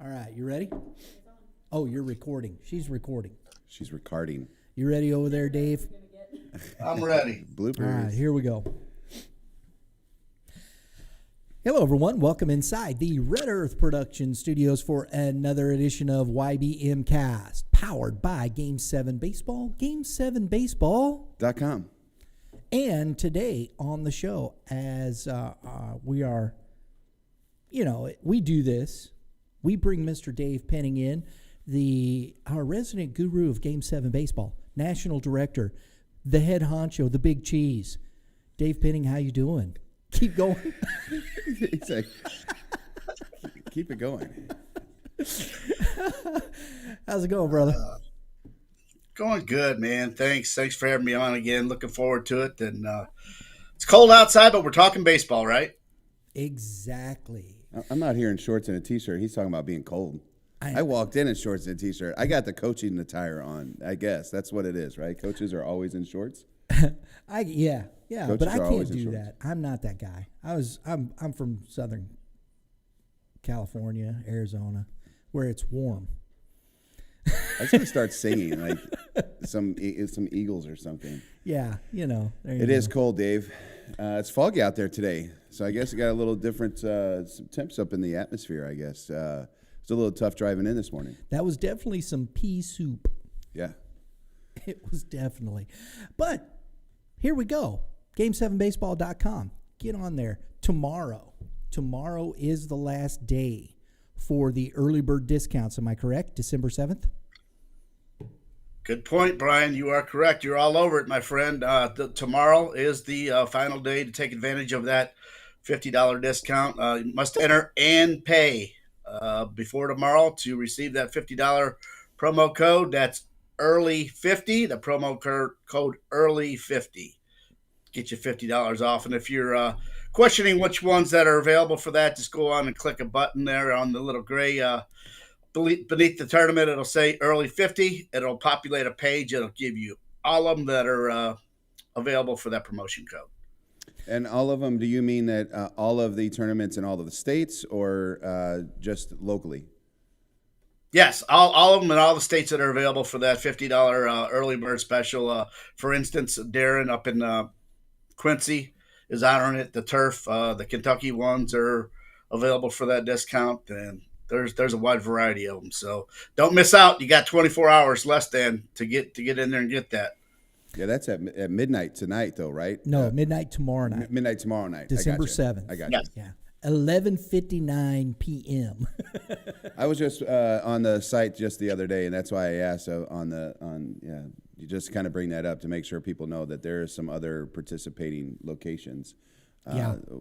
All right, you ready? Oh, you're recording. She's recording. She's recording. You ready over there, Dave? I'm ready. Bloopers. All right, here we go. Hello, everyone. Welcome inside the Red Earth Production Studios for another edition of YBMcast, powered by Game 7 Baseball, Game7Baseball.com. And today on the show, as we are, we do this. We bring Mr. Dave Penning in, our resident guru of Game 7 Baseball, national director, the head honcho, the big cheese. Dave Penning, how you doing? Keep going. He's like, keep it going. How's it going, brother? Going good, man. Thanks for having me on again. Looking forward to it. And it's cold outside, but we're talking baseball, right? Exactly. I'm out here in shorts and a t-shirt. He's talking about being cold. I walked in shorts and a t-shirt. I got the coaching attire on. I guess that's what it is, right? Coaches are always in shorts. Yeah, Coaches but I are always can't in do shorts. that. I'm not that guy. I'm from Southern California, Arizona, where it's warm. I was gonna start singing like some Eagles or something. Yeah, there It is cold, Dave. It's foggy out there today, so I guess it got a little different some temps up in the atmosphere. I guess it's a little tough driving in this morning. That was definitely some pea soup. Yeah. It was definitely. But here we go. Game7Baseball.com. Get on there. Tomorrow is the last day for the early bird discounts. Am I correct? December 7th? Good point, Brian. You are correct. You're all over it, my friend. Tomorrow is the final day to take advantage of that $50 discount. You must enter and pay before tomorrow to receive that $50 promo code. That's early50. The promo code early50. Get you $50 off. And if you're questioning which ones that are available for that, just go on and click a button there on the little gray beneath the tournament. It'll say early 50. It'll populate a page. It'll give you all of them that are available for that promotion code. And all of them, do you mean that all of the tournaments in all of the states or just locally? Yes, all of them in all the states that are available for that $50 early bird special. For instance, Darren up in Quincy is honoring it. The Turf, the Kentucky ones are available for that discount, and there's a wide variety of them. So don't miss out. You got 24 hours less than to get in there and get that. Yeah, that's at midnight tonight, though, right? No, midnight tomorrow night. Midnight tomorrow night. December I got 7th. I got Yes. you. Yeah. 11:59 p.m. I was just on the site just the other day, and that's why I asked you just kind of bring that up to make sure people know that there are some other participating locations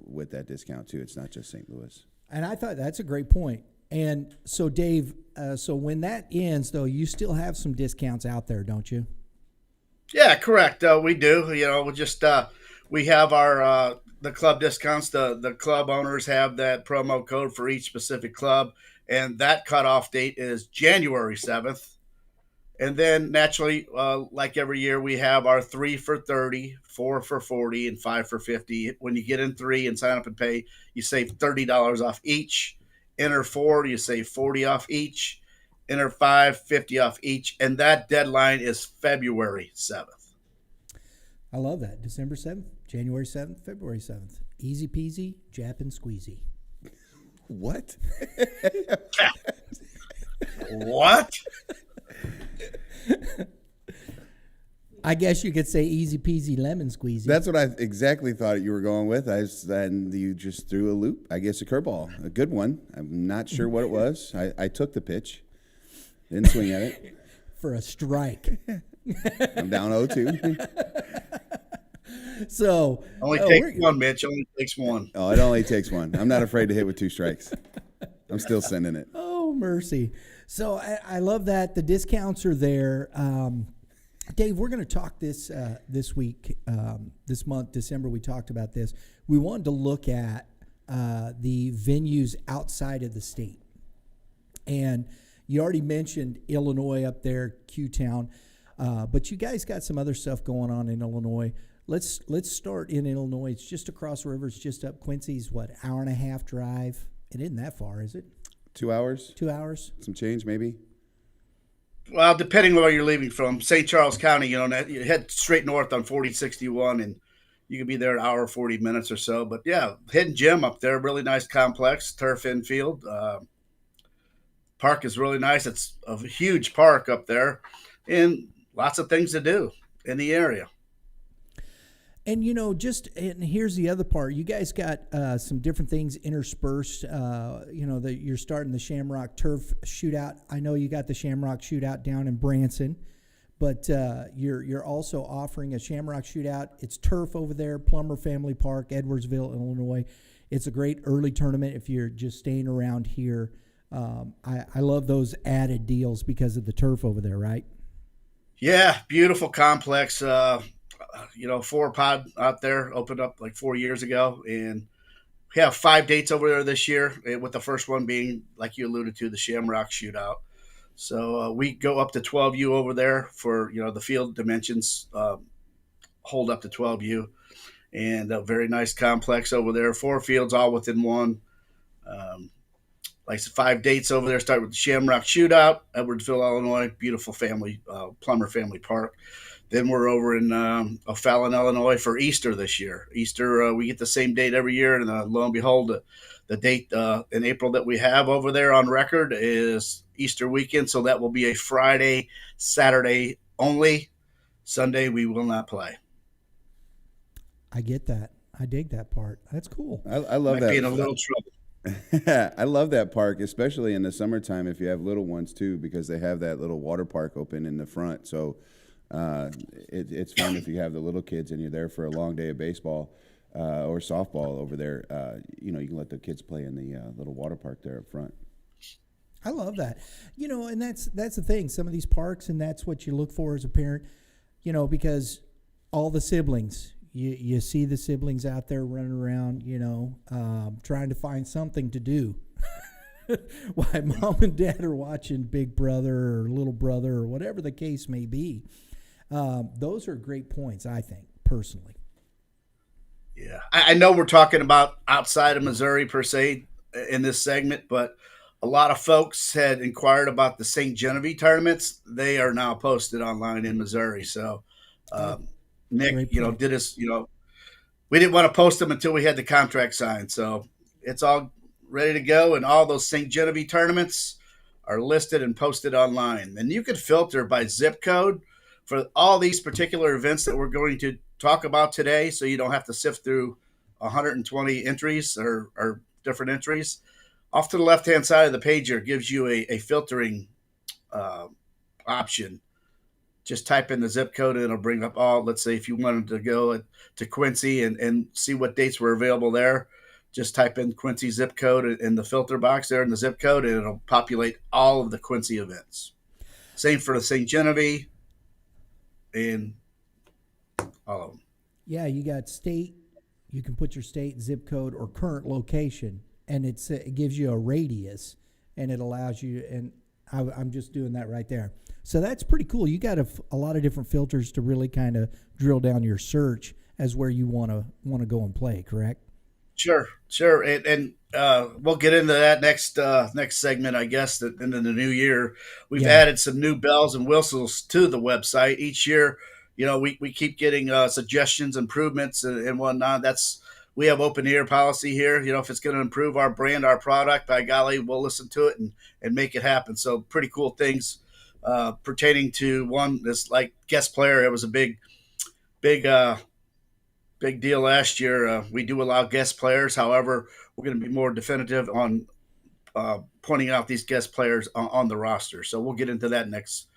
with that discount too. It's not just St. Louis. And I thought that's a great point. And so, Dave, so when that ends, though, you still have some discounts out there, don't you? Yeah, correct. We do. We just we have our the club discounts. The club owners have that promo code for each specific club, and that cutoff date is January 7th. And then naturally, like every year, we have our 3 for 30, 4 for 40, and 5 for 50. When you get in 3 and sign up and pay, you save $30 off each. Enter 4, you save 40 off each. Enter 5, 50 off each. And that deadline is February 7th. I love that. December 7th, January 7th, February 7th. Easy peasy, Jap and squeezy. What? What? I guess you could say easy peasy lemon squeezy. That's what I exactly thought you were going with. And you just threw a loop. I guess a curveball, a good one. I'm not sure what it was. I took the pitch, didn't swing at it. For a strike. I'm down 0-2. So Only takes one, Mitch. Only takes one. Oh, it only takes one. I'm not afraid to hit with 2 strikes. I'm still sending it. Oh, mercy. So I love that. The discounts are there. Dave, we're going to talk this week, this month, December. We talked about this. We wanted to look at the venues outside of the state. And you already mentioned Illinois up there, Q-Town. But you guys got some other stuff going on in Illinois. Let's start in Illinois. It's just across the river. It's just up Quincy's, hour and a half drive. It isn't that far, is it? 2 hours, 2 hours. some change maybe. Well, depending on where you're leaving from, St. Charles County, you head straight north on 4061, and you can be there an hour, 40 minutes or so. But yeah, hidden gem up there, really nice complex, turf infield. Park is really nice. It's a huge park up there, and lots of things to do in the area. And and here's the other part. You guys got some different things interspersed. That you're starting the Shamrock Turf Shootout. I know you got the Shamrock Shootout down in Branson, but you're also offering a Shamrock Shootout. It's turf over there, Plummer Family Park, Edwardsville, Illinois. It's a great early tournament if you're just staying around here. I love those added deals because of the turf over there, right? Yeah, beautiful complex. 4-pod out there opened up like 4 years ago, and we have 5 dates over there this year, with the first one being, like you alluded to, the Shamrock Shootout. So we go up to 12U over there for, the field dimensions hold up to 12U, and a very nice complex over there. 4 fields all within one. Like I said, 5 dates over there. Start with the Shamrock Shootout, Edwardsville, Illinois, beautiful family, Plummer Family Park. Then we're over in O'Fallon, Illinois for Easter this year. Easter, we get the same date every year, and lo and behold, the date in April that we have over there on record is Easter weekend, so that will be a Friday, Saturday only. Sunday, we will not play. I get that. I dig that part. That's cool. I love that. Might be in a little trouble. I love that park, especially in the summertime if you have little ones too, because they have that little water park open in the front. So it's fun if you have the little kids and you're there for a long day of baseball or softball over there. You can let the kids play in the little water park there up front. I love that. And that's the thing. Some of these parks, and that's what you look for as a parent, because all the siblings, you see the siblings out there running around, trying to find something to do. While mom and dad are watching Big Brother or Little Brother or whatever the case may be. Those are great points, I think, personally. Yeah. I know we're talking about outside of Missouri per se in this segment, but a lot of folks had inquired about the St. Genevieve tournaments. They are now posted online in Missouri. So, Nick, did us, we didn't want to post them until we had the contract signed. So it's all ready to go. And all those St. Genevieve tournaments are listed and posted online. And you can filter by zip code for all these particular events that we're going to talk about today. So you don't have to sift through 120 entries or different entries. Off to the left-hand side of the page here gives you a filtering option. Just type in the zip code and it'll bring up all, let's say if you wanted to go to Quincy and see what dates were available there, just type in Quincy zip code in the filter box there in the zip code and it'll populate all of the Quincy events. Same for the St. Genevieve and all of them. Yeah, you got state, you can put your state zip code or current location, and it gives you a radius, and it allows you, and I'm just doing that right there. So that's pretty cool. You got a lot of different filters to really kind of drill down your search as where you want to go and play, correct? Sure. And we'll get into that next segment, I guess, into the new year. We've added some new bells and whistles to the website each year. We keep getting suggestions, improvements, and whatnot. We have open ear policy here. If it's going to improve our brand, our product, by golly, we'll listen to it and make it happen. So pretty cool things pertaining to one, this like guest player. It was a big deal last year. We do allow guest players. However, we're going to be more definitive on pointing out these guest players on the roster. So we'll get into that next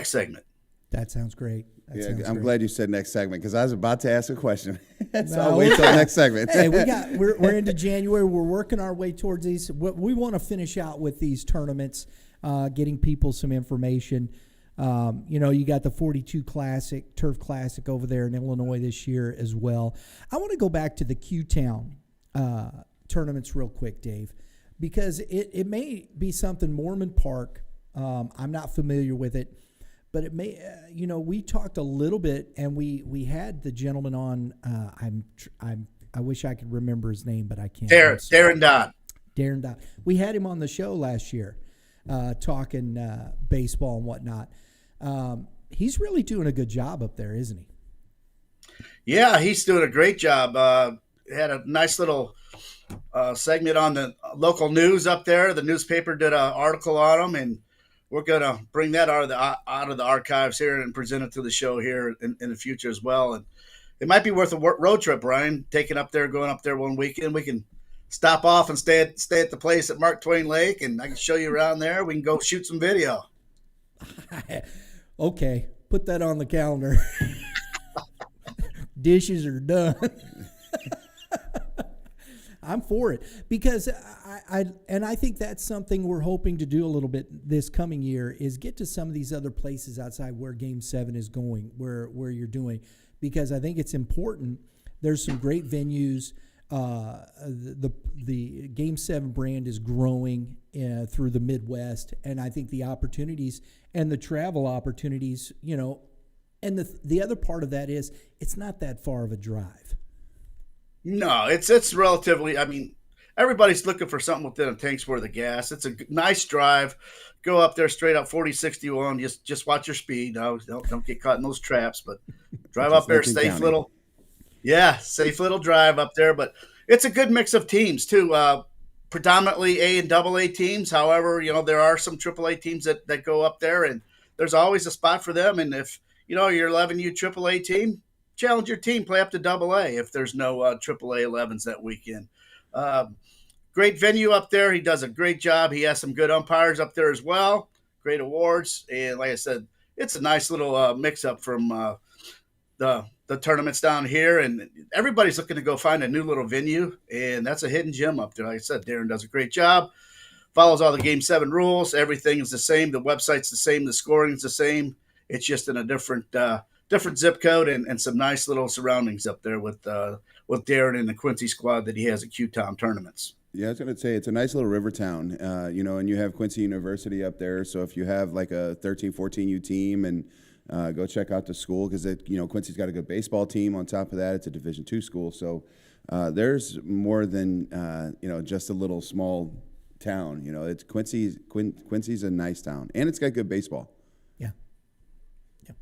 segment. That sounds great. I'm glad you said next segment because I was about to ask a question. So I'll wait till next segment. Hey, we're into January. We're working our way towards these. We want to finish out with these tournaments, getting people some information. You got the 42 Classic, Turf Classic over there in Illinois this year as well. I want to go back to the Q-Town tournaments real quick, Dave, because it may be something Mormon Park. I'm not familiar with it. But it may, we talked a little bit, and we had the gentleman on. I wish I could remember his name, but I can't. Darren Dodd. Darren Dot. We had him on the show last year, talking baseball and whatnot. He's really doing a good job up there, isn't he? Yeah, he's doing a great job. Had a nice little segment on the local news up there. The newspaper did an article on him, and we're gonna bring that out of the archives here and present it to the show here in the future as well. And it might be worth a road trip, Brian. Going up there one weekend. We can stop off and stay at the place at Mark Twain Lake, and I can show you around there. We can go shoot some video. Okay, put that on the calendar. Dishes are done. I'm for it because I think that's something we're hoping to do a little bit this coming year is get to some of these other places outside where Game 7 is going, where you're doing, because I think it's important. There's some great venues. The Game 7 brand is growing through the Midwest, and I think the opportunities and the travel opportunities, and the other part of that is it's not that far of a drive. No, it's relatively. I mean, everybody's looking for something within a tank's worth of gas. It's a nice drive. Go up there straight up 4061. Just watch your speed. No, don't get caught in those traps. But drive up there, safe little drive up there. But it's a good mix of teams too. Predominantly A and AA teams. However, there are some AAA teams that go up there, and there's always a spot for them. And if your 11U AAA team, challenge your team, play up to AA if there's no AAA 11s that weekend. Great venue up there. He does a great job. He has some good umpires up there as well. Great awards. And like I said, it's a nice little mix-up from the tournaments down here. And everybody's looking to go find a new little venue, and that's a hidden gem up there. Like I said, Darren does a great job. Follows all the Game 7 rules. Everything is the same. The website's the same. The scoring's the same. It's just in a different zip code and some nice little surroundings up there with Darren and the Quincy squad that he has at Q-Town tournaments. Yeah, I was going to say it's a nice little river town, and you have Quincy University up there. So if you have like a 13, 14U team, and go check out the school because Quincy's got a good baseball team. On top of that, it's a Division II school. So there's more than just a little small town. It's Quincy's a nice town, and it's got good baseball.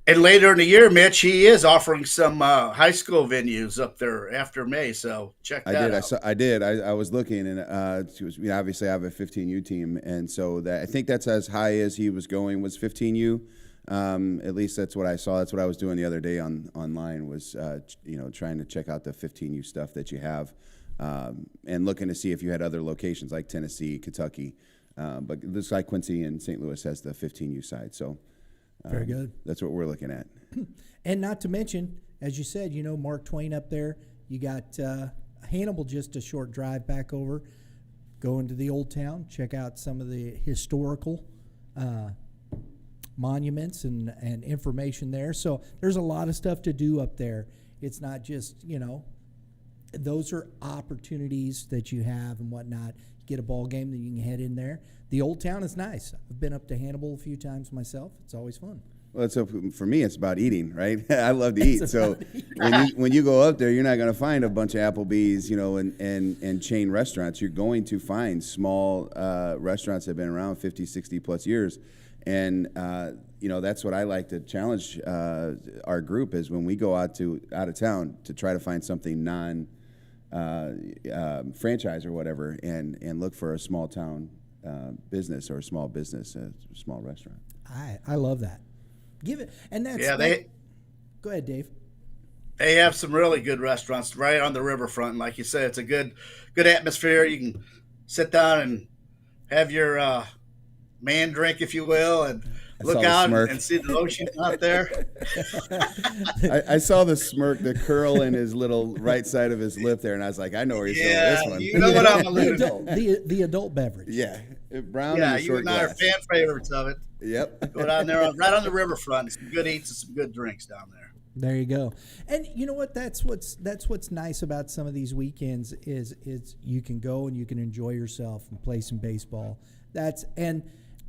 And later in the year, Mitch, he is offering some high school venues up there after May. So check that out. I did. I was looking, and obviously I have a 15U team, and so I think that's as high as he was going was 15U. At least that's what I saw. That's what I was doing the other day online was trying to check out the 15U stuff that you have, and looking to see if you had other locations like Tennessee, Kentucky, but it looks like Quincy and St. Louis has the 15U side. So. Very good. That's what we're looking at. And not to mention, as you said, Mark Twain up there. You got Hannibal just a short drive back over. Go into the old town, check out some of the historical monuments and information there. So there's a lot of stuff to do up there. It's not just, those are opportunities that you have and whatnot. You get a ball game, then you can head in there. The old town is nice. I've been up to Hannibal a few times myself. It's always fun. Well, so for me, it's about eating, right? I love to eat. So when you go up there, you're not going to find a bunch of Applebee's, and chain restaurants. You're going to find small restaurants that have been around 50, 60 plus years. And, that's what I like to challenge our group is when we go out of town to try to find something franchise or whatever and look for a small town business or a small business, a small restaurant. I love that. Give it, and that's Go ahead, Dave. They have some really good restaurants right on the riverfront. And like you said, it's a good atmosphere. You can sit down and have your man drink, if you will, and look out and see the ocean out there. I saw the smirk, the curl in his little right side of his lip there, and I was like, I know where he's going with this one. You know what I'm alluding to. The adult beverage. Yeah. Brown yeah, and a short you and I are glass. fan favorites of it. Yep. Go down there right on the riverfront. Some good eats and some good drinks down there. There you go. And you know what? That's what's nice about some of these weekends is you can go and you can enjoy yourself and play some baseball. And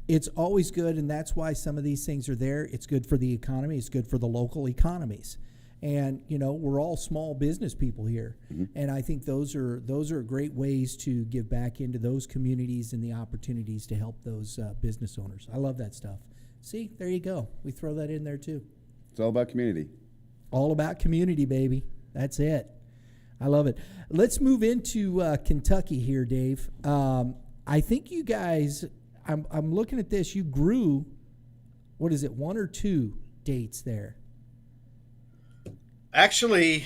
it's always good, and that's why some of these things are there. It's good for the economy. It's good for the local economies. And we're all small business people here, and I think those are great ways to give back into those communities and the opportunities to help those business owners. I love that stuff. See, there you go. We throw that in there too. It's all about community. All about community, baby. That's it. I love it. Let's move into Kentucky here, Dave. I think you guys. I'm looking at this. You grew. What is it? 1 or 2 dates there? Actually,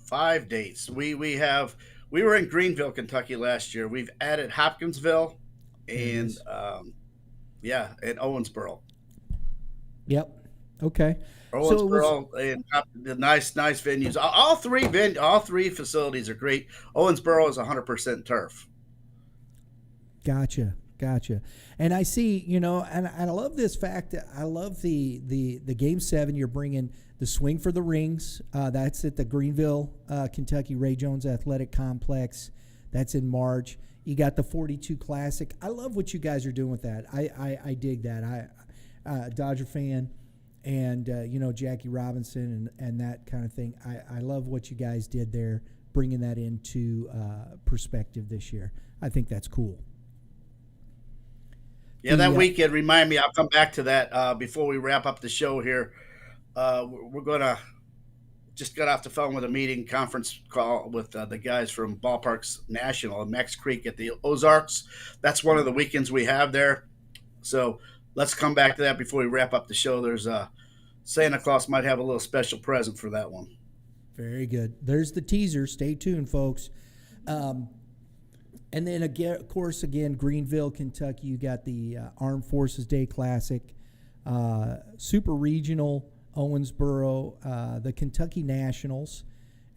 5 dates. We were in Greenville, Kentucky last year. We've added Hopkinsville and and Owensboro. Yep. Okay. Owensboro and the nice venues. All three facilities are great. Owensboro is 100% turf. Gotcha. And I see, and I love this fact. I love the Game 7. You're bringing the Swing for the Rings. That's at the Greenville, Kentucky Ray Jones Athletic Complex. That's in March. You got the 42 Classic. I love what you guys are doing with that. I dig that. Dodger fan, and Jackie Robinson and that kind of thing. I love what you guys did there, bringing that into perspective this year. I think that's cool. Yeah, that weekend, remind me, I'll come back to that before we wrap up the show here. We're going to just got off the phone with a meeting conference call with the guys from Ballparks National in Max Creek at the Ozarks. That's one of the weekends we have there. So let's come back to that before we wrap up the show. There's Santa Claus might have a little special present for that one. Very good. There's the teaser. Stay tuned, folks. And then, again, of course, Greenville, Kentucky, you got the Armed Forces Day Classic, Super Regional, Owensboro, the Kentucky Nationals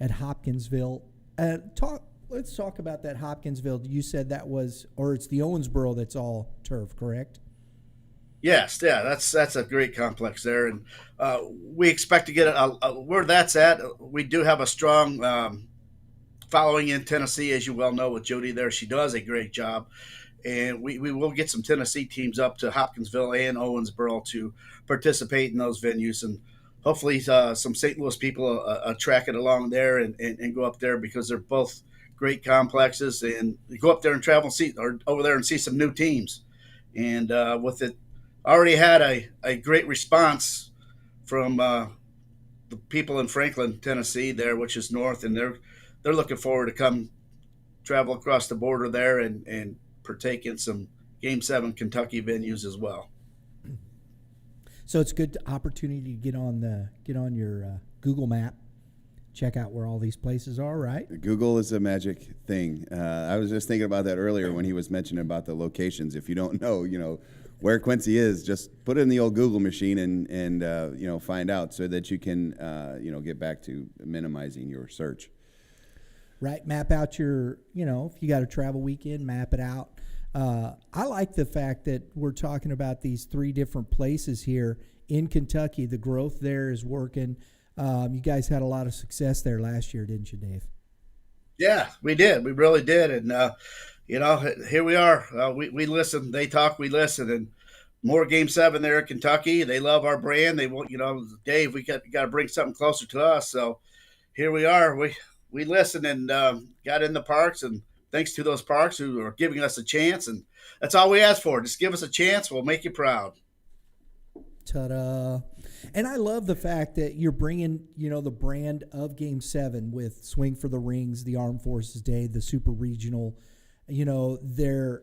at Hopkinsville. Let's talk about that Hopkinsville. You said that was, or it's the Owensboro that's all turf, correct? Yes, yeah, that's a great complex there, and we expect to get where that's at. We do have a strong following in Tennessee, as you well know, with Jody there. She does a great job. And we will get some Tennessee teams up to Hopkinsville and Owensboro to participate in those venues. And hopefully some St. Louis people track it along there and go up there, because they're both great complexes. And go up there and travel, over there and see some new teams. And with it, already had a great response from the people in Franklin, Tennessee there, which is north. And they're looking forward to come travel across the border there and partake in some Game 7 Kentucky venues as well. So it's a good opportunity to get on your Google map, check out where all these places are, right? Google is a magic thing. I was just thinking about that earlier when he was mentioning about the locations. If you don't know, where Quincy is, just put it in the old Google machine and find out, so that you can get back to minimizing your search. Right, map out your, if you got a travel weekend, map it out. I like the fact that we're talking about these 3 different places here in Kentucky. The growth there is working. You guys had a lot of success there last year, didn't you, Dave? Yeah, we did. We really did. And, here we are. We listen. They talk, we listen. And more Game 7 there in Kentucky. They love our brand. They want, Dave, we got to bring something closer to us. So here we are. We listened and got in the parks, and thanks to those parks who are giving us a chance. And that's all we ask for. Just give us a chance. We'll make you proud. Ta-da. And I love the fact that you're bringing, the brand of Game 7 with Swing for the Rings, the Armed Forces Day, the Super Regional, their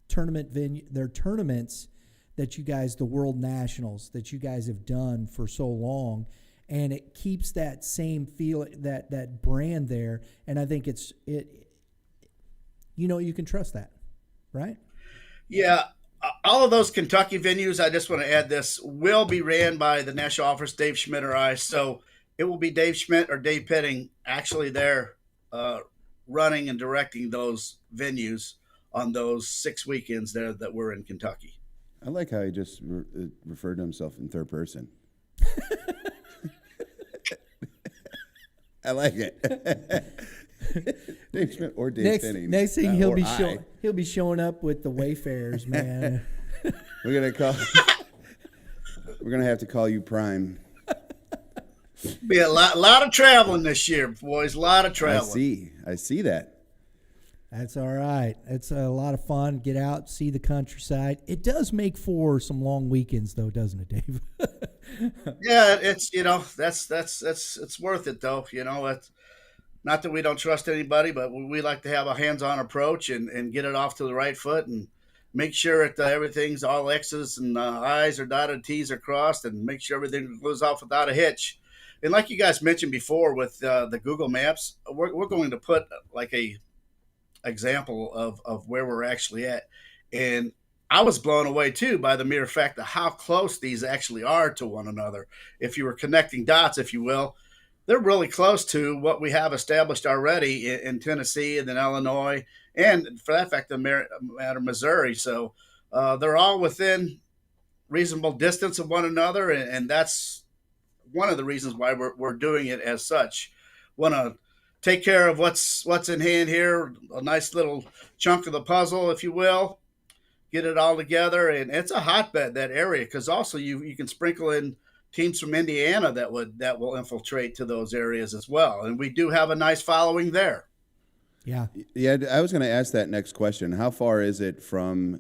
tournament venue, their tournaments that you guys, the World Nationals that you guys have done for so long. And it keeps that same feeling, that brand there. And I think you can trust that, right? Yeah. All of those Kentucky venues, I just want to add this, will be ran by the National Office, Dave Schmidt or I. So it will be Dave Schmidt or Dave Petting actually there running and directing those venues on those 6 weekends there that we're in Kentucky. I like how he just referred to himself in third person. I like it. Dave Schmidt or Dave Penning. Next thing he'll be showing up with the Wayfarers, man. We're gonna call. We're gonna have to call you Prime. Be a lot of traveling this year, boys. A lot of traveling. I see that. That's all right. It's a lot of fun. Get out, see the countryside. It does make for some long weekends, though, doesn't it, Dave? Yeah, it's it's worth it though. It's not that we don't trust anybody, but we like to have a hands-on approach and get it off to the right foot and make sure that everything's all X's and I's are dotted, T's are crossed, and make sure everything goes off without a hitch. And like you guys mentioned before with the Google Maps, we're going to put like a example of where we're actually at. And I was blown away too by the mere fact of how close these actually are to one another. If you were connecting dots, if you will, they're really close to what we have established already in Tennessee and then Illinois, and for that fact, the matter Missouri. So they're all within reasonable distance of one another, and that's one of the reasons why we're doing it as such. Want to take care of what's in hand here, a nice little chunk of the puzzle, if you will. Get it all together, and it's a hotbed, that area, because also you can sprinkle in teams from Indiana that will infiltrate to those areas as well, and we do have a nice following there. Yeah. I was going to ask that next question. How far is it from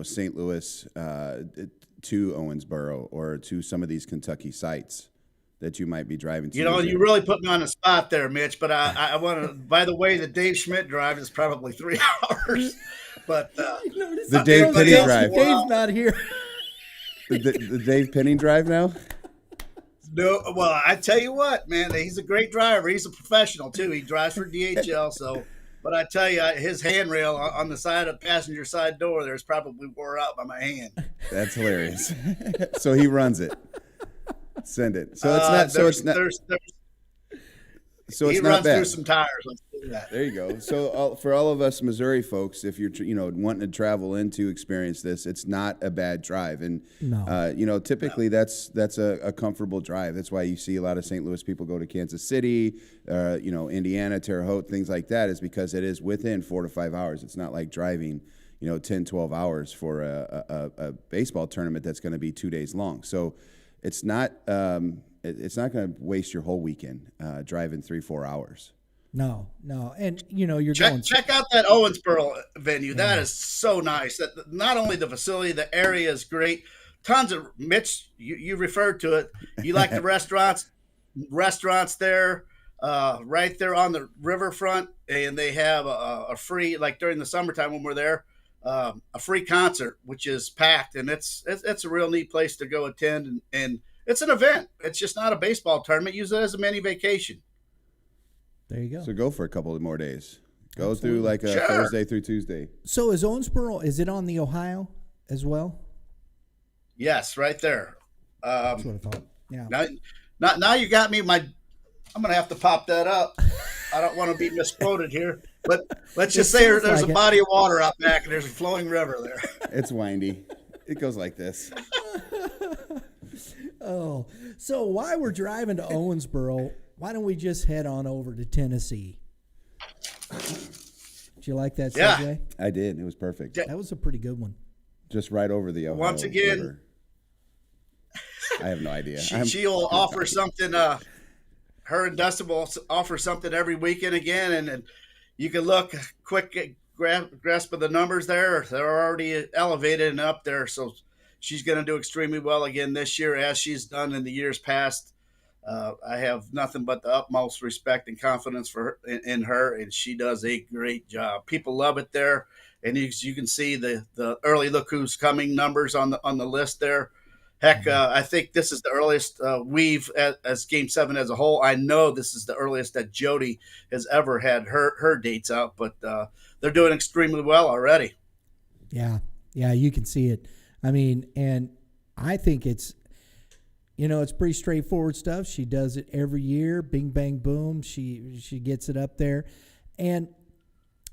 St. Louis to Owensboro or to some of these Kentucky sites that you might be driving to? You really put me on the spot there, Mitch. But I want to. By the way, the Dave Schmidt drive is probably 3 hours. But the Dave Penny drive. Dave's not here. The Dave Penny drive now? No, well, I tell you what, man, he's a great driver. He's a professional too. He drives for DHL. So, but I tell you, his handrail on the side of the passenger side door there is probably wore out by my hand. That's hilarious. So he runs it. Send it. So it's not. So it's not. So it's he not runs bad. through some tires. Let's do that. There you go. So for all of us Missouri folks, if you're wanting to travel in to experience this, it's not a bad drive, and typically that's a comfortable drive. That's why you see a lot of St. Louis people go to Kansas City, Indiana, Terre Haute, things like that, is because it is within 4 to 5 hours. It's not like driving 10, 12 hours for a baseball tournament that's going to be 2 days long. So it's not going to waste your whole weekend driving 3-4 hours. No, and you're check out that Owensboro venue. Yeah. That is so nice. That not only the facility, the area is great. Tons of Mitch. You referred to it. You like the restaurants there, right there on the riverfront, and they have a free, like during the summertime when we're there, a free concert, which is packed, and it's a real neat place to go attend, and it's an event. It's just not a baseball tournament. Use it as a mini vacation. There you go. So go for a couple of more days. Go through like a Thursday through Tuesday. So is Owensboro, is it on the Ohio as well? Yes, right there. That's what I thought. Yeah. Now you got me. I'm going to have to pop that up. I don't want to be misquoted here, but let's just say there's a body of water out back and there's a flowing river there. It's windy. It goes like this. Oh, so while we're driving to Owensboro, why don't we just head on over to Tennessee? Did you like that segue? Yeah, I did. It was perfect. That was a pretty good one. Just right over the Ohio Once again, river. I have no idea. She'll offer something. Her and Dustin will offer something every weekend again, and you can look quick grasp of the numbers there. They're already elevated and up there, so she's going to do extremely well again this year, as she's done in the years past. I have nothing but the utmost respect and confidence for her, in her, and she does a great job. People love it there, and you can see the early look who's coming numbers on the list there. Heck, I think this is the earliest we've as Game 7 as a whole. I know this is the earliest that Jody has ever had her dates out, but they're doing extremely well already. Yeah, you can see it. I mean, and I think it's pretty straightforward stuff. She does it every year. Bing, bang, boom. She gets it up there. And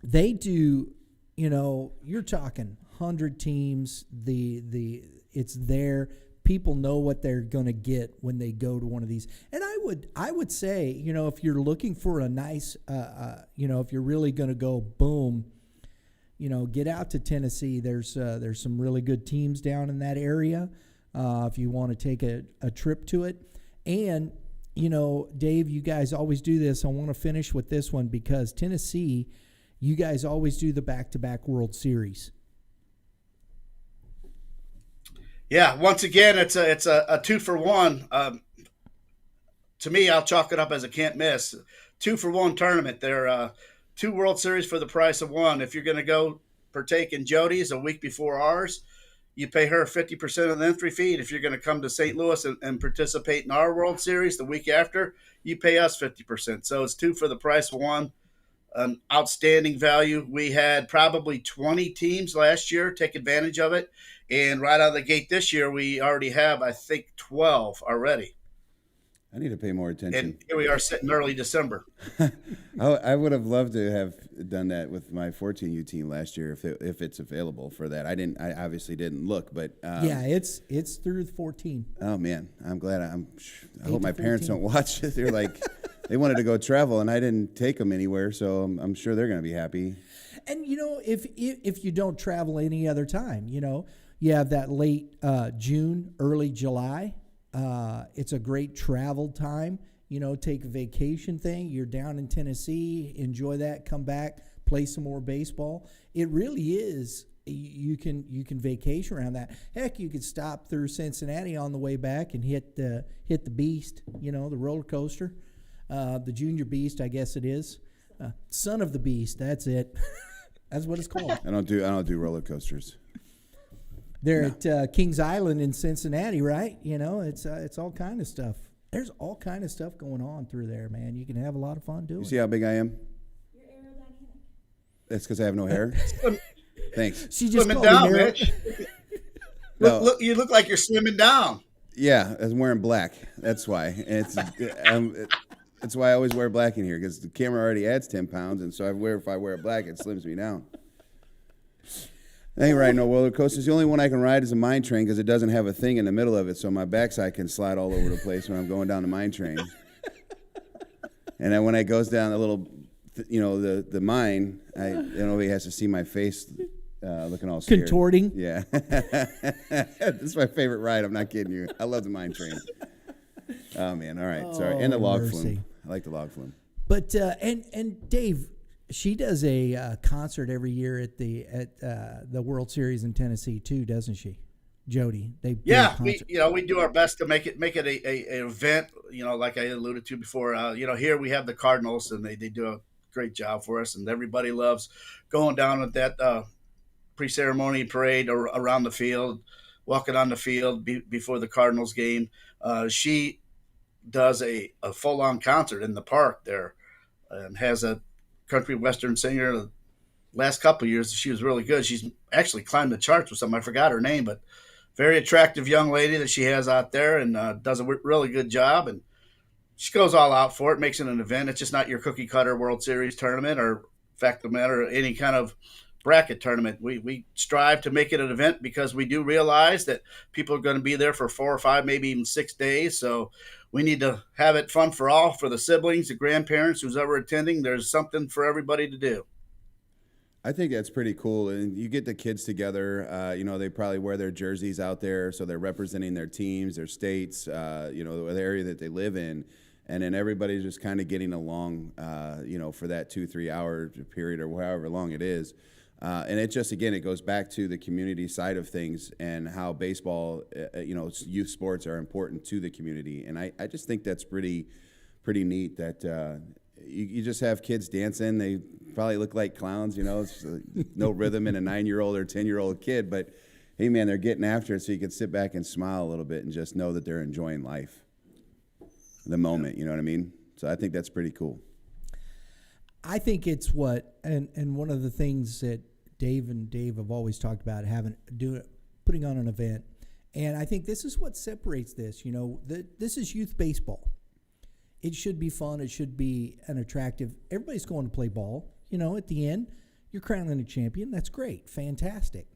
they do, you're talking 100 teams. It's there. People know what they're going to get when they go to one of these. And I would say, if you're looking for a nice, if you're really going to go boom, get out to Tennessee. There's some really good teams down in that area. if you want to take a trip to it. And, you know, Dave, you guys always do this. I want to finish with this one because Tennessee, you guys always do the back-to-back World Series. Yeah, once again, it's a 2-for-1. To me, I'll chalk it up as a can't miss. 2-for-1 tournament. They're 2 World Series for the price of 1. If you're going to go partake in Jody's a week before ours, you pay her 50% of the entry fee. And if you're going to come to St. Louis and participate in our World Series the week after, you pay us 50%. So it's 2 for the price of 1. An outstanding value. We had probably 20 teams last year take advantage of it. And right out of the gate this year, we already have, I think, 12 already. I need to pay more attention. And here we are sitting early December. I would have loved to have done that with my 14U team last year if it's available for that. I obviously didn't look, but yeah, it's through 14. Oh man, I'm glad. I hope my 14. parents don't watch it. They're like, they wanted to go travel, and I didn't take them anywhere, so I'm sure they're going to be happy. And you know, if you don't travel any other time, you know, you have that late June, early July. It's a great travel time. You know, take a vacation thing. You're down in Tennessee, enjoy that, come back, play some more baseball. It really is. You can vacation around that. Heck, you could stop through Cincinnati on the way back and hit the Beast. You know, the roller coaster, the Junior Beast, I guess it is. Son of the Beast. That's it. That's what it's called. I don't do roller coasters. They're at Kings Island in Cincinnati, right? You know, it's all kind of stuff. There's all kind of stuff going on through there, man. You can have a lot of fun doing it. You see how big I am? You're aerodynamic. That's because I have no hair. Thanks. She just Slimming called down, him Mitch. Look, you look like you're slimming down. Yeah, I'm wearing black. That's why. And that's why I always wear black in here, because the camera already adds 10 pounds, and so if I wear it black, it slims me down. I ain't riding no roller coasters. The only one I can ride is a mine train because it doesn't have a thing in the middle of it, so my backside can slide all over the place when I'm going down the mine train. And then when it goes down the little, the mine, nobody has to see my face looking all scared. Contorting? Yeah. This is my favorite ride. I'm not kidding you. I love the mine train. Oh, man. All right. Sorry. And the log mercy. flume. I like the log flume. But and Dave, she does a concert every year at the World Series in Tennessee too, doesn't she, Jody? They do a concert. we do our best to make it a event. You know, like I alluded to before. Here we have the Cardinals, and they do a great job for us, and everybody loves going down with that pre-ceremony parade or around the field, walking on the field before the Cardinals game. She does a full-on concert in the park there, and has a country western singer. The last couple of years, she was really good. She's actually climbed the charts with something. I forgot her name, but very attractive young lady that she has out there, and does a really good job. And she goes all out for it, makes it an event. It's just not your cookie cutter World Series tournament or fact of the matter, or any kind of bracket tournament. We strive to make it an event because we do realize that people are going to be there for 4 or 5, maybe even 6 days. So we need to have it fun for all, for the siblings, the grandparents, who's ever attending. There's something for everybody to do. I think that's pretty cool. And you get the kids together, they probably wear their jerseys out there, so they're representing their teams, their states, the area that they live in. And then everybody's just kind of getting along, for that 2-3 hour period or however long it is. And it just, again, it goes back to the community side of things and how baseball, youth sports are important to the community. And I just think that's pretty neat that you just have kids dancing. They probably look like clowns, it's no rhythm in a 9-year-old or 10-year-old kid. But, hey, man, they're getting after it, so you can sit back and smile a little bit and just know that they're enjoying life, the moment, you know what I mean? So I think that's pretty cool. I think it's and one of the things that Dave have always talked about, putting on an event, and I think this is what separates this. This is youth baseball. It should be fun. It should be an attractive. Everybody's going to play ball. At the end, you're crowning a champion. That's great, fantastic.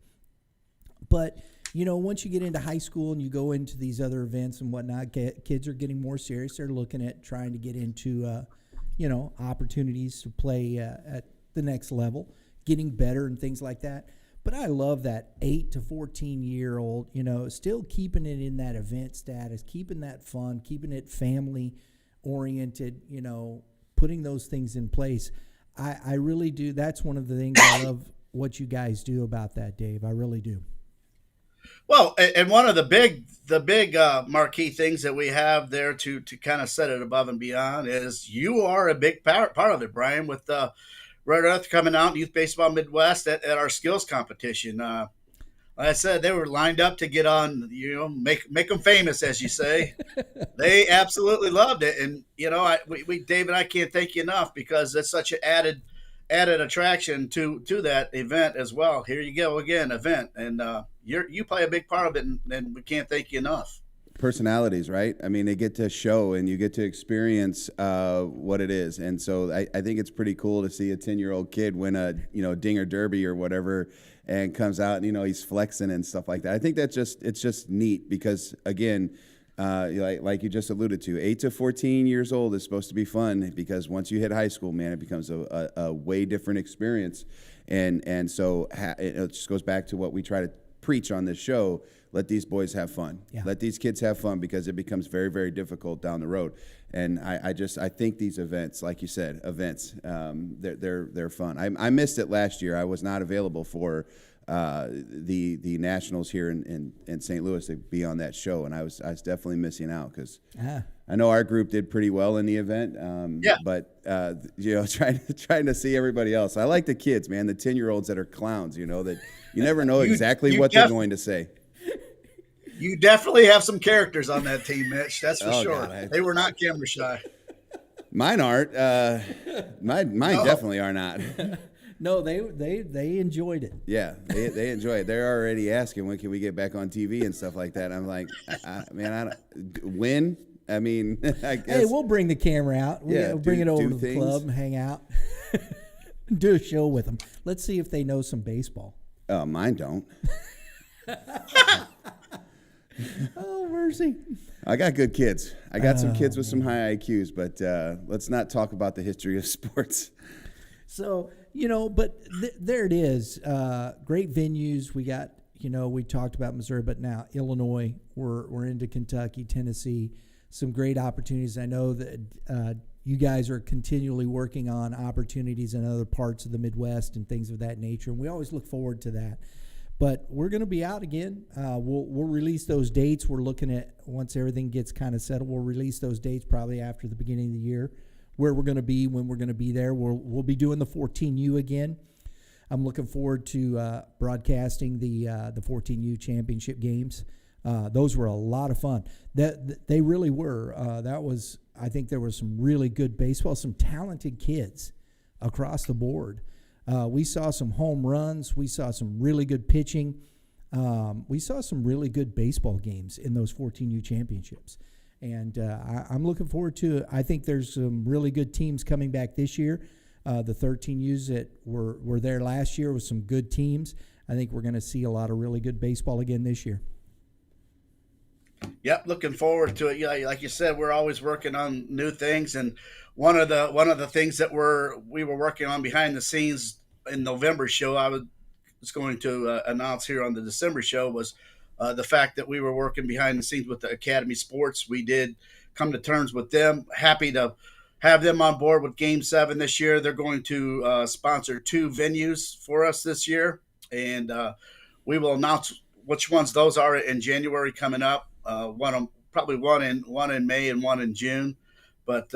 But once you get into high school and you go into these other events and whatnot, kids are getting more serious. They're looking at trying to get into opportunities to play at the next level, getting better and things like that. But I love that 8 to 14-year-old, still keeping it in that event status, keeping that fun, keeping it family oriented, putting those things in place. I really do. That's one of the things I love what you guys do about that, Dave. I really do. Well, and one of the big marquee things that we have there to kind of set it above and beyond is you are a big part of it, Brian, with Red Earth coming out, Youth Baseball Midwest at our skills competition. Like I said, they were lined up to get on, make them famous, as you say. They absolutely loved it, and we Dave and I can't thank you enough because it's such an added attraction to that event as well. Here you go again, event, and you play a big part of it, and we can't thank you enough. Personalities, right? I mean, they get to show and you get to experience what it is, and so I think it's pretty cool to see a 10-year-old kid win a Dinger Derby or whatever, and comes out and he's flexing and stuff like that. I think it's just neat because again. Like you just alluded to, 8 to 14 years old is supposed to be fun because once you hit high school, man, it becomes a way different experience. And so it just goes back to what we try to preach on this show. Let these boys have fun. Yeah. Let these kids have fun because it becomes very, very difficult down the road. And I think these events, like you said, they're fun. I missed it last year. I was not available for the Nationals here in St. Louis to be on that show, and I was definitely missing out because I know our group did pretty well in the event. But trying to see everybody else. I like the kids, man, the 10-year-olds that are clowns. That you never know exactly what they're going to say. You definitely have some characters on that team, Mitch. That's for sure. God, they were not camera shy. Mine aren't. Mine definitely are not. No, they enjoyed it. Yeah, they enjoy it. They're already asking when can we get back on TV and stuff like that. I'm like, when? I mean, I guess. Hey, we'll bring the camera out. We'll bring it over to the club and hang out. Do a show with them. Let's see if they know some baseball. Oh, mine don't. Oh, mercy. I got good kids. I got some kids with some high IQs, but let's not talk about the history of sports. So, but there it is. Great venues. We got, we talked about Missouri, but now Illinois, we're into Kentucky, Tennessee, some great opportunities. I know that you guys are continually working on opportunities in other parts of the Midwest and things of that nature, and we always look forward to that. But we're going to be out again. We'll release those dates. We're looking at, once everything gets kind of settled, we'll release those dates probably after the beginning of the year, where we're going to be, when we're going to be there. We'll be doing the 14U again. I'm looking forward to broadcasting the 14U championship games. Those were a lot of fun. They really were. I think there was some really good baseball, some talented kids across the board. We saw some home runs. We saw some really good pitching. We saw some really good baseball games in those 14U championships. And I'm looking forward to it. I think there's some really good teams coming back this year. The 13Us that were there last year with some good teams. I think we're going to see a lot of really good baseball again this year. Yep, looking forward to it. Yeah, like you said, we're always working on new things, and one of the things that we were working on behind the scenes in November show, I was going to announce here on the December show, was the fact that we were working behind the scenes with the Academy Sports. We did come to terms with them. Happy to have them on board with Game 7 this year. They're going to sponsor 2 venues for us this year, and we will announce which ones those are in January coming up. Probably one in May and one in June. But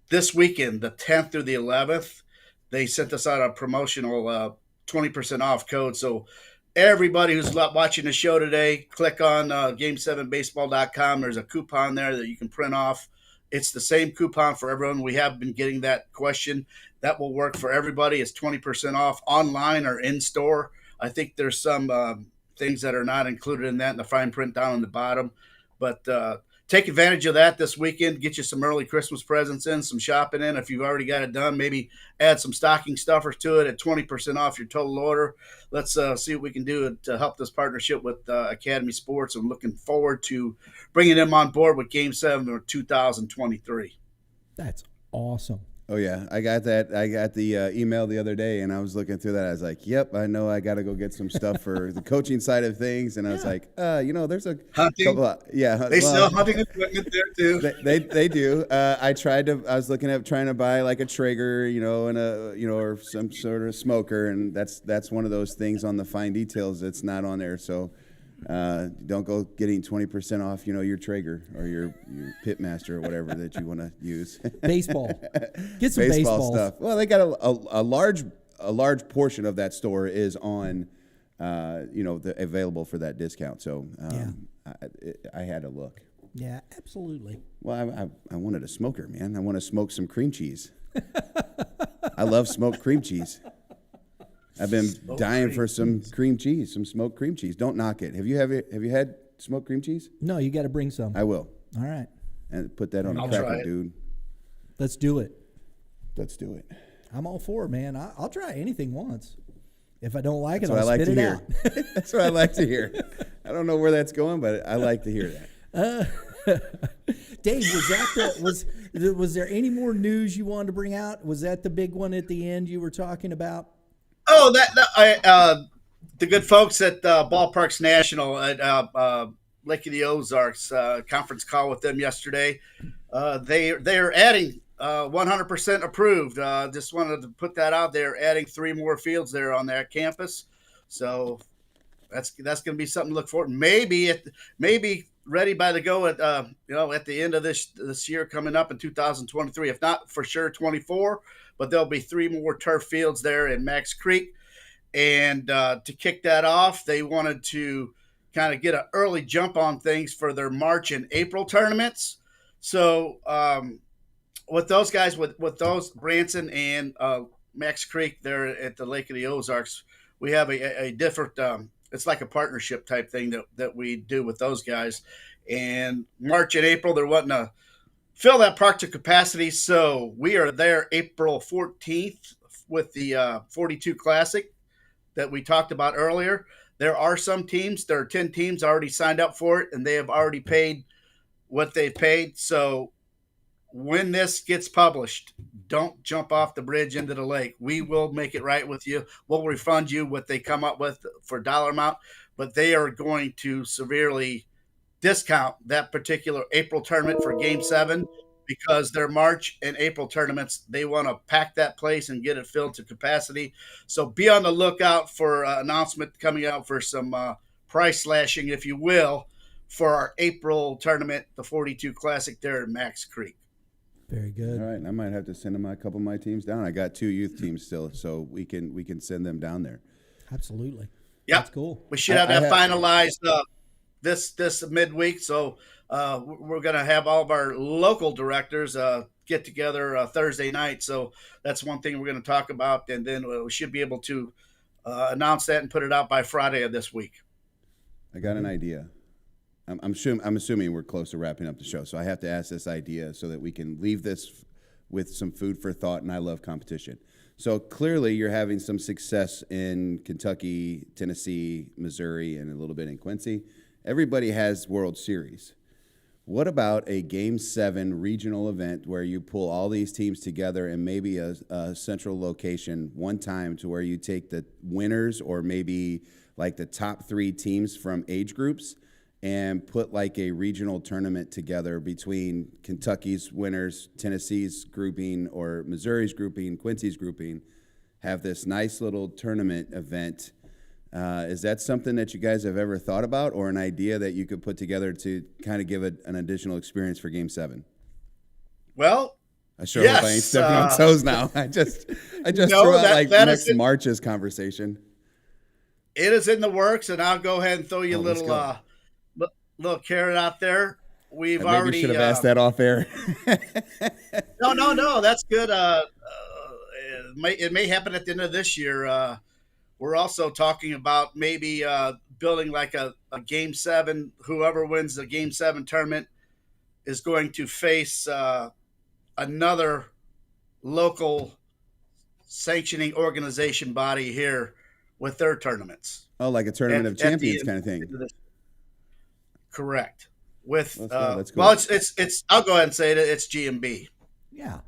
this weekend, the 10th through the 11th, they sent us out a promotional 20% off code. So everybody who's watching the show today, click on game7baseball.com. There's a coupon there that you can print off. It's the same coupon for everyone. We have been getting that question. That will work for everybody. It's 20% off online or in store. I think there's some things that are not included in that in the fine print down on the bottom. But take advantage of that this weekend. Get you some early Christmas presents in, some shopping in. If you've already got it done, maybe add some stocking stuffers to it at 20% off your total order. Let's see what we can do to help this partnership with Academy Sports. I'm looking forward to bringing them on board with Game 7 of 2023. That's awesome. Oh yeah, I got that. I got the email the other day, and I was looking through that. I was like, "Yep, I know. I got to go get some stuff for the coaching side of things." And I was like, there's a Hunting. couple. They sell hunting equipment there too. They do. I was looking at trying to buy like a Traeger, and or some sort of smoker, and that's one of those things on the fine details that's not on there. So. Don't go getting 20% off, your Traeger or your Pitmaster or whatever that you want to use. Baseball. Get some baseball baseballs. stuff. Well, they got a large portion of that store is on, available for that discount. So I had to look. Yeah, absolutely. Well, I wanted a smoker, man. I want to smoke some cream cheese. I love smoked cream cheese. I've been dying for some cream cheese, some smoked cream cheese. Don't knock it. Have you had smoked cream cheese? No, you got to bring some. I will. All right. And put that on a I'll cracker, try it. dude. Let's do it. Let's do it. I'm all for it, man. I'll try anything once. If I don't like That's it, what I'll I like spit to it hear. out. That's what I like to hear. I don't know where that's going, but I like to hear that. Dave, was there any more news you wanted to bring out? Was that the big one at the end you were talking about? Oh, the good folks at Ballparks National at Lake of the Ozarks conference call with them yesterday. They are adding 100% approved. Just wanted to put that out there. Adding 3 more fields there on their campus, so that's going to be something to look forward. Maybe ready by the go at at the end of this year coming up in 2023. If not for sure 24, but there'll be 3 more turf fields there in Max Creek. And to kick that off, they wanted to kind of get an early jump on things for their March and April tournaments. So with those guys, with those Branson and Max Creek there at the Lake of the Ozarks, we have a different it's like a partnership type thing that we do with those guys. And March and April, they're wanting to fill that park to capacity. So we are there April 14th with the 42 Classic that we talked about earlier. There are 10 teams already signed up for it, and they have already paid what they've paid. So when this gets published, don't jump off the bridge into the lake. We will make it right with you. We'll refund you what they come up with for dollar amount, but they are going to severely discount that particular April tournament for Game 7 because their March and April tournaments, they want to pack that place and get it filled to capacity. So be on the lookout for an announcement coming out for some price slashing, if you will, for our April tournament, the 42 Classic there in Max Creek. Very good. All right, and I might have to send a couple of my teams down. I got 2 youth teams still, so we can send them down there. Absolutely. Yeah, that's cool. We should have that finalized this midweek. So we're going to have all of our local directors get together Thursday night. So that's one thing we're going to talk about, and then we should be able to announce that and put it out by Friday of this week. I got an idea. I'm assuming we're close to wrapping up the show, so I have to ask this idea so that we can leave this with some food for thought, and I love competition. So clearly you're having some success in Kentucky, Tennessee, Missouri, and a little bit in Quincy. Everybody has World Series. What about a Game 7 regional event where you pull all these teams together and maybe a central location one time to where you take the winners or maybe like the top 3 teams from age groups and put like a regional tournament together between Kentucky's winners, Tennessee's grouping, or Missouri's grouping, Quincy's grouping, have this nice little tournament event. Is that something that you guys have ever thought about, or an idea that you could put together to kind of give it an additional experience for Game 7? Well, I sure hope I ain't stepping on toes now. I just threw out like next March's conversation. It is in the works, and I'll go ahead and throw you a little carrot out there. We've maybe already should have asked that off air. No, that's good. It may happen at the end of this year. We're also talking about maybe building like a Game 7. Whoever wins the Game 7 tournament is going to face another local sanctioning organization body here with their tournaments. Oh, like a tournament of champions kind of thing. Correct. With that's cool. well, it's I'll go ahead and say it. It's GMB. Yeah.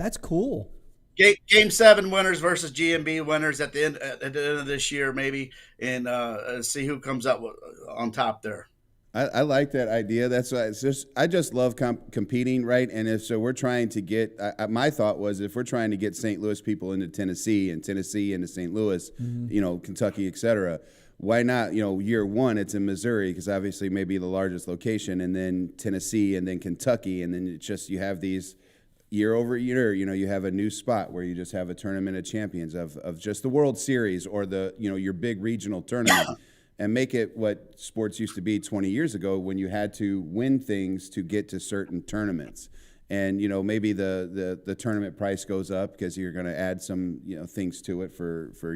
That's cool. Game 7 winners versus GMB winners at the end of this year, maybe, and see who comes up on top there. I like that idea. That's why I just love competing, right? And if so, we're trying to get. My thought was if we're trying to get St. Louis people into Tennessee and Tennessee into St. Louis, Kentucky, et cetera. Why not? Year one it's in Missouri because obviously maybe the largest location, and then Tennessee, and then Kentucky, and then it's just you have these year over year. You have a new spot where you just have a tournament of champions of just the World Series or the your big regional tournament. And make it what sports used to be 20 years ago when you had to win things to get to certain tournaments. And, maybe the tournament price goes up because you're going to add some, things to it for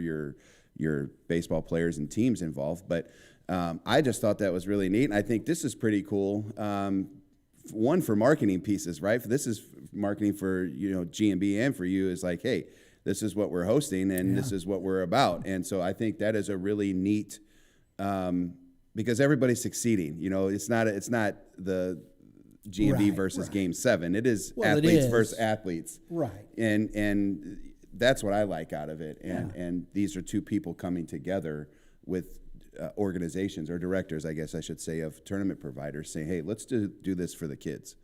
your baseball players and teams involved. But I just thought that was really neat. And I think this is pretty cool. One, for marketing pieces, right? This is marketing for, G&B and for you is like, hey, this is what we're hosting and this is what we're about. And so I think that is a really neat because everybody's succeeding. It's not the G&B versus Game 7. It is athletes versus athletes. Right. And that's what I like out of it. And these are two people coming together with organizations or directors, I guess I should say, of tournament providers saying, hey, let's do this for the kids.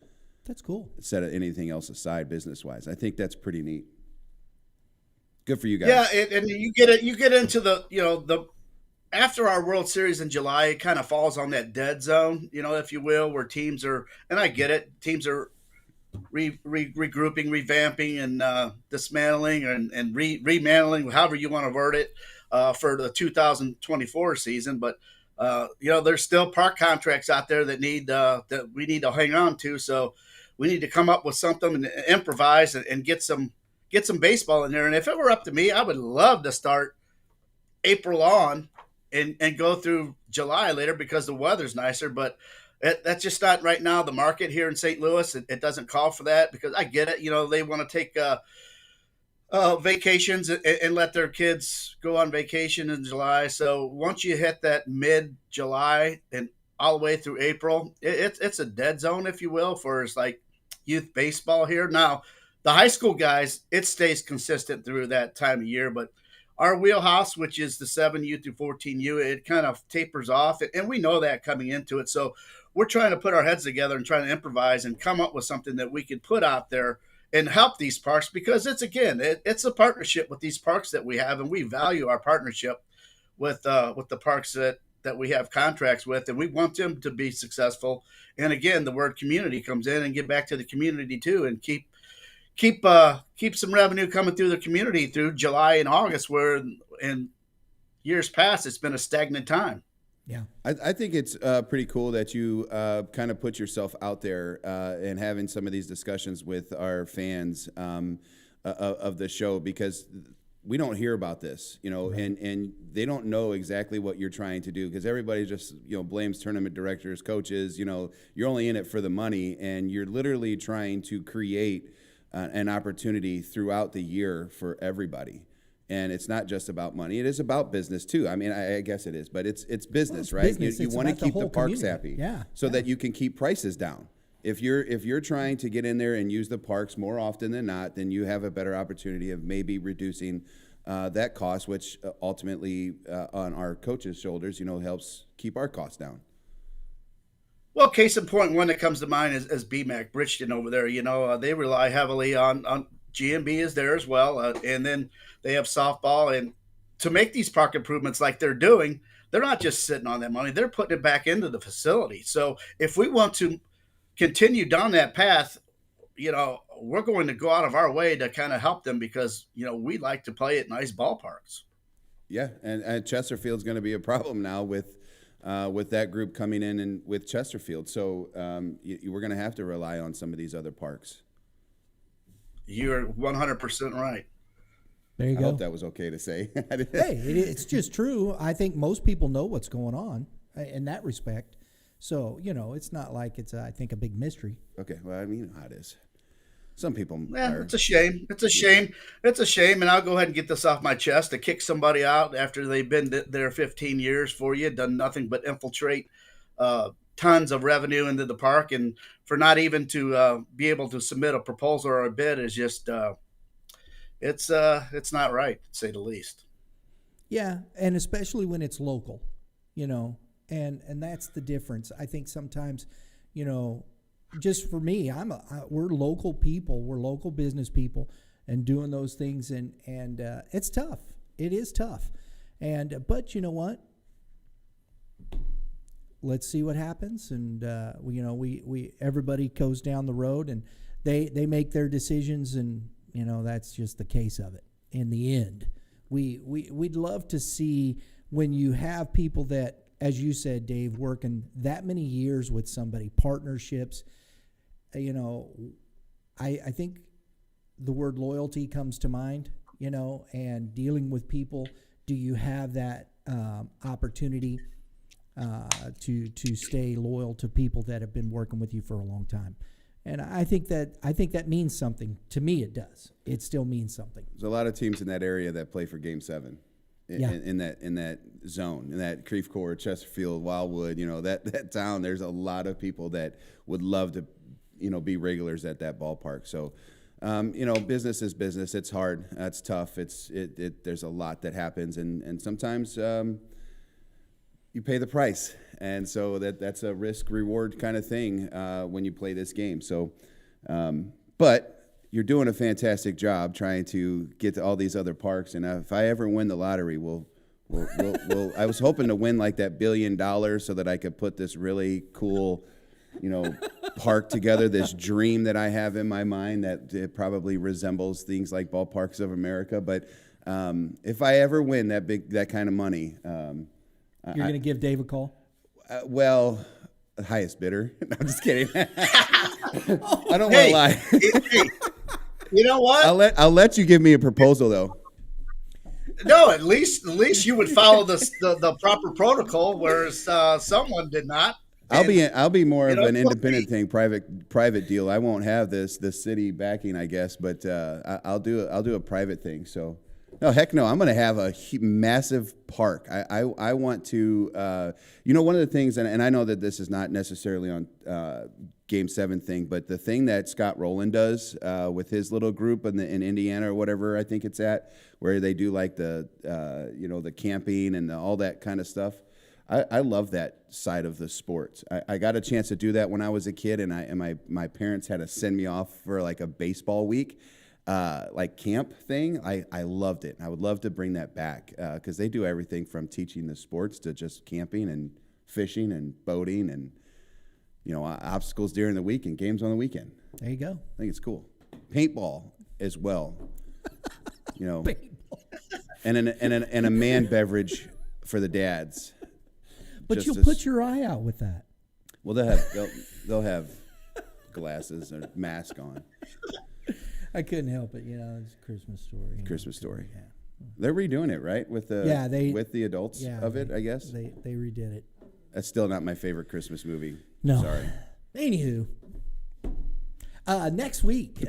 That's cool. Set anything else aside business-wise. I think that's pretty neat. Good for you guys. Yeah, and you get into the after our World Series in July, it kind of falls on that dead zone, if you will, where teams are, and I get it, teams are regrouping, revamping, and dismantling and remantling, however you want to word it, for the 2024 season. But there's still park contracts out there that we need to hang on to. So we need to come up with something and improvise and get some baseball in there. And if it were up to me, I would love to start April on and go through July later because the weather's nicer. But that's just not right now the market here in St. Louis. It doesn't call for that because I get it. They want to take vacations and let their kids go on vacation in July. So once you hit that mid-July and all the way through April, it's a dead zone, if you will, for like youth baseball here. Now, the high school guys, it stays consistent through that time of year, but our wheelhouse, which is the 7U through 14U, it kind of tapers off, and we know that coming into it. So we're trying to put our heads together and trying to improvise and come up with something that we can put out there and help these parks because it's a partnership with these parks that we have, and we value our partnership with the parks that we have contracts with, and we want them to be successful. And again, the word community comes in and get back to the community too, and keep some revenue coming through the community through July and August, where in years past it's been a stagnant time. Yeah, I think it's pretty cool that you kind of put yourself out there and having some of these discussions with our fans of the show because we don't hear about this, right. and they don't know exactly what you're trying to do because everybody just blames tournament directors, coaches. You're only in it for the money, and you're literally trying to create an opportunity throughout the year for everybody. And it's not just about money. It is about business too. I mean, I guess it is, but it's business, right? Business. You want to keep the parks community. happy, that you can keep prices down. If you're trying to get in there and use the parks more often than not, then you have a better opportunity of maybe reducing that cost, which ultimately on our coaches' shoulders, helps keep our costs down. Well, case in point, one that comes to mind is BMAC Bridgeton over there. They rely heavily on GMB is there as well, and then they have softball. And to make these park improvements like they're doing, they're not just sitting on that money; they're putting it back into the facility. So if we want to continue down that path, we're going to go out of our way to kind of help them because we like to play at nice ballparks. Yeah, and Chesterfield's going to be a problem now with that group coming in and with Chesterfield. So we're going to have to rely on some of these other parks. You're 100% right. There you go. I hope that was okay to say. Hey, it's just true. I think most people know what's going on in that respect. So, it's not like it's, I think, a big mystery. Okay. Well, I mean, you know how it is. Some people it's a shame. It's a shame. And I'll go ahead and get this off my chest. To kick somebody out after they've been there 15 years for you, done nothing but infiltrate tons of revenue into the park, and for not even to be able to submit a proposal or a bid is just it's not right, to say the least. Yeah, and especially when it's local, you know, and that's the difference. I think sometimes, you know, just for me, we're local people, we're local business people, and doing those things, and it's tough. It is tough, but you know what? Let's see what happens, and we everybody goes down the road, and they make their decisions, and you know that's just the case of it. In the end, we'd love to see when you have people that, as you said, Dave, working that many years with somebody, partnerships. You know, I think the word loyalty comes to mind. You know, and dealing with people, do you have that opportunity to stay loyal to people that have been working with you for a long time? And I think that means something. To me, it does. It still means something. There's a lot of teams in that area that play for Game 7. In that zone, in that Creve Coeur, Chesterfield, Wildwood, you know, that town. There's a lot of people that would love to, you know, be regulars at that ballpark. So, you know, business is business. It's hard. It's tough. There's a lot that happens, and sometimes you pay the price, and so that's a risk reward kind of thing when you play this game. So, but you're doing a fantastic job trying to get to all these other parks. And if I ever win the lottery, we'll I was hoping to win like that $1 billion so that I could put this really cool, you know, park together, this dream that I have in my mind that it probably resembles things like Ballparks of America. But if I ever win that kind of money, you're going to give Dave a call? Well, highest bidder. No, I'm just kidding. I don't want to lie. Hey, you know what? I'll let you give me a proposal though. No, at least you would follow the proper protocol, whereas someone did not. I'll be more of an independent thing, private deal. I won't have the city backing, I guess, but I'll do a private thing. So, no, heck no, I'm going to have a massive park. I want to, you know, one of the things, and I know that this is not necessarily on Game 7 thing, but the thing that Scott Rowland does with his little group in Indiana or whatever I think it's at, where they do like the you know, the camping and all that kind of stuff. I love that side of the sports. I got a chance to do that when I was a kid, and my parents had to send me off for like a baseball week, like camp thing. I loved it. I would love to bring that back because they do everything from teaching the sports to just camping and fishing and boating and, you know, obstacles during the week and games on the weekend. There you go. I think it's cool. Paintball as well. You know, and a man beverage for the dads. But you'll put your eye out with that. Well, they'll have glasses or mask on. I couldn't help it, you know. It's a Christmas Story. Christmas Story. Yeah. They're redoing it, right? With the adults of it, I guess. They redid it. That's still not my favorite Christmas movie. No. Sorry. Anywho, next week.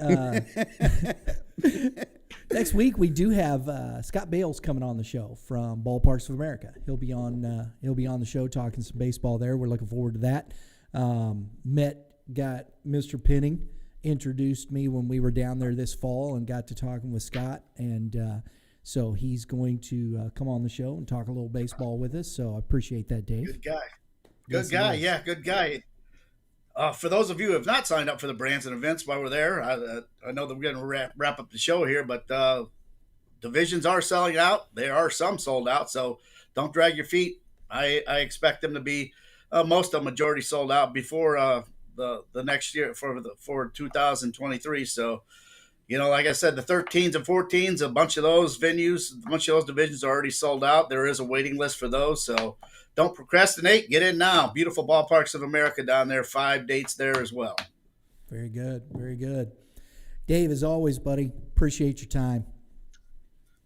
Next week we do have Scott Bales coming on the show from Ballparks of America. He'll be on the show talking some baseball there. We're looking forward to that. Got Mr. Penning introduced me when we were down there this fall and got to talking with Scott, and so he's going to come on the show and talk a little baseball with us. So I appreciate that, Dave. Good guy. Good guy. Yeah, good guy. For those of you who have not signed up for the Branson events while we're there, I know that we're going to wrap up the show here, but divisions are selling out. There are some sold out, so don't drag your feet. I expect them to be most of them majority sold out before the next year for 2023. So, you know, like I said, the 13s and 14s, a bunch of those venues, a bunch of those divisions are already sold out. There is a waiting list for those, so don't procrastinate. Get in now. Beautiful Ballparks of America down there. 5 dates there as well. Very good. Very good. Dave, as always, buddy, appreciate your time.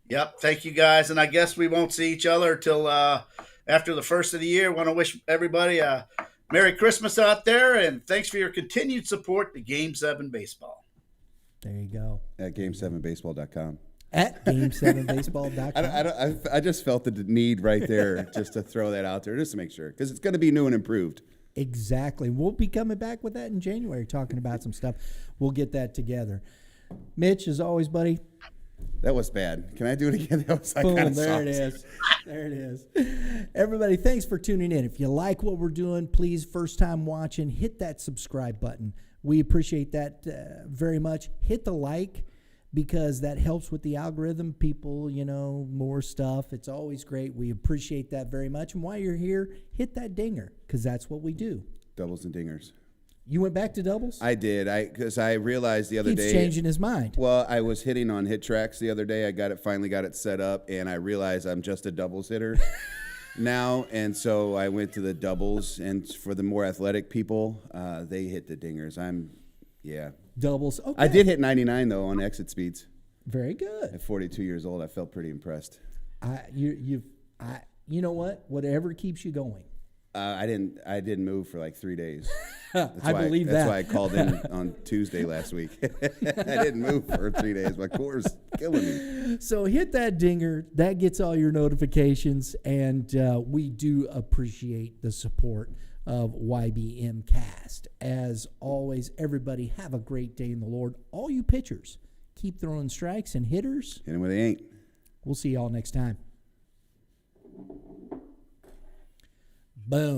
Yep. Thank you, guys. And I guess we won't see each other till after the first of the year. Want to wish everybody a Merry Christmas out there, and thanks for your continued support to Game 7 Baseball. There you go. At game7baseball.com. At game7baseball.com. I just felt the need right there just to throw that out there just to make sure, because it's going to be new and improved. Exactly. We'll be coming back with that in January, talking about some stuff. We'll get that together. Mitch, as always, buddy. That was bad. Can I do it again? That was like Boom, kind of there it is. There it is. Everybody, thanks for tuning in. If you like what we're doing, please, first time watching, hit that subscribe button. We appreciate that very much. Hit the like, because that helps with the algorithm. People, more stuff. It's always great. We appreciate that very much. And while you're here, hit that dinger, because that's what we do. Doubles and dingers. You went back to doubles? I did. Because I realized the other Keeps day. changing his mind. Well, I was hitting on hit tracks the other day. Finally got it set up, and I realized I'm just a doubles hitter now. And so I went to the doubles, and for the more athletic people, they hit the dingers. Doubles. Okay. I did hit 99 though on exit speeds. Very good. At 42 years old, I felt pretty impressed. You know what? Whatever keeps you going. I didn't move for like 3 days. I believe that. That's why I called in on Tuesday last week. I didn't move for 3 days. My core is killing me. So hit that dinger. That gets all your notifications, and we do appreciate the support of YBMcast. As always, everybody have a great day in the Lord. All you pitchers, keep throwing strikes, and hitters, Hit them where they ain't. we'll see y'all next time. Boom.